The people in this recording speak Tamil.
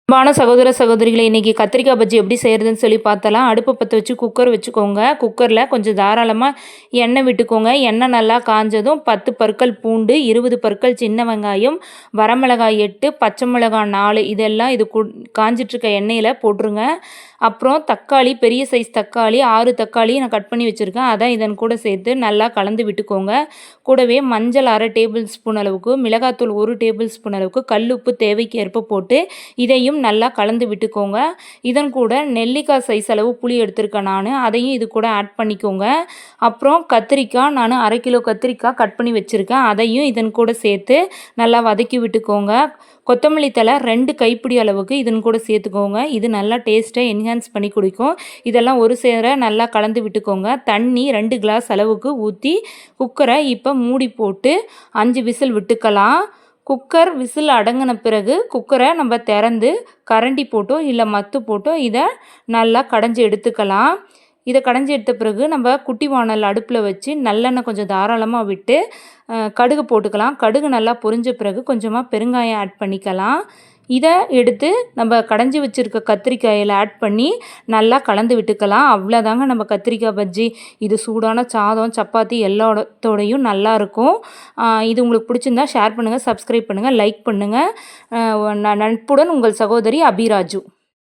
அன்பான சகோதர சகோதரிகளை இன்றைக்கி கத்திரிக்காய் பஜ்ஜி எப்படி செய்கிறதுன்னு சொல்லி பார்த்தலாம். அடுப்பை பற்ற வச்சு குக்கர் வச்சுக்கோங்க. குக்கரில் கொஞ்சம் தாராளமாக எண்ணெய் விட்டுக்கோங்க. எண்ணெய் நல்லா காஞ்சதும் 10 பற்கள் பூண்டு, 20 பற்கள் சின்ன வெங்காயம், வரமிளகாய் 8, பச்சை மிளகாய் 4 இதெல்லாம் காஞ்சிட்ருக்க எண்ணெயில் போட்டுருங்க. அப்புறம் தக்காளி, பெரிய சைஸ் தக்காளி 6 தக்காளி நான் கட் பண்ணி வச்சுருக்கேன். அதை இதன் கூட சேர்த்து நல்லா கலந்து விட்டுக்கோங்க. கூடவே மஞ்சள் 1/2 டேபிள் ஸ்பூன் அளவுக்கு, மிளகாத்தூள் 1 டேபிள் ஸ்பூன் அளவுக்கு, கல்லுப்பு தேவைக்கு ஏற்ப போட்டு இதையும் நல்லா கலந்து விட்டுக்கோங்க. இதன் கூட நெல்லிக்காய் சைஸ் அளவு புளி எடுத்திருக்கேன் நான், அதையும் இது கூட ஆட் பண்ணிக்கோங்க. அப்புறம் கத்திரிக்காய் நான் 1/2 கிலோ கத்திரிக்காய் கட் பண்ணி வச்சுருக்கேன். அதையும் இதன் கூட சேர்த்து நல்லா வதக்கி விட்டுக்கோங்க. கொத்தமல்லி தழை 2 கைப்பிடி அளவுக்கு இதன் கூட சேர்த்துக்கோங்க. இது நல்லா டேஸ்ட்டை என்ஹான்ஸ் பண்ணி கொடுக்கும். இதெல்லாம் ஒரு சேர நல்லா கலந்து விட்டுக்கோங்க. தண்ணி 2 கிளாஸ் அளவுக்கு ஊற்றி குக்கரை இப்போ மூடி போட்டு 5 விசில் விட்டுக்கலாம். குக்கர் விசில் அடங்கின பிறகு குக்கரை நம்ம திறந்து கரண்டி போட்டோ இல்லை மத்து போட்டோ இதை நல்லா கடைஞ்சி எடுத்துக்கலாம். இதை கடைஞ்சி எடுத்த பிறகு நம்ம குட்டி வானல் அடுப்பில் வச்சு நல்லெண்ணெய் கொஞ்சம் தாராளமாக விட்டு கடுகு போட்டுக்கலாம். கடுகு நல்லா பொரிஞ்ச பிறகு கொஞ்சமாக பெருங்காயம் ஆட் பண்ணிக்கலாம். இதை எடுத்து நம்ம கடைஞ்சி வச்சுருக்க கத்திரிக்காயில் ஆட் பண்ணி நல்லா கலந்து விட்டுக்கலாம். அவ்வளோதாங்க நம்ம கத்திரிக்காய் பஜ்ஜி. இது சூடான சாதம், சப்பாத்தி எல்லாத்தோடையும் நல்லாயிருக்கும். இது உங்களுக்கு பிடிச்சிருந்தா ஷேர் பண்ணுங்கள், சப்ஸ்கிரைப் பண்ணுங்கள், லைக் பண்ணுங்கள். நட்புடன் உங்கள் சகோதரி அபிராஜு.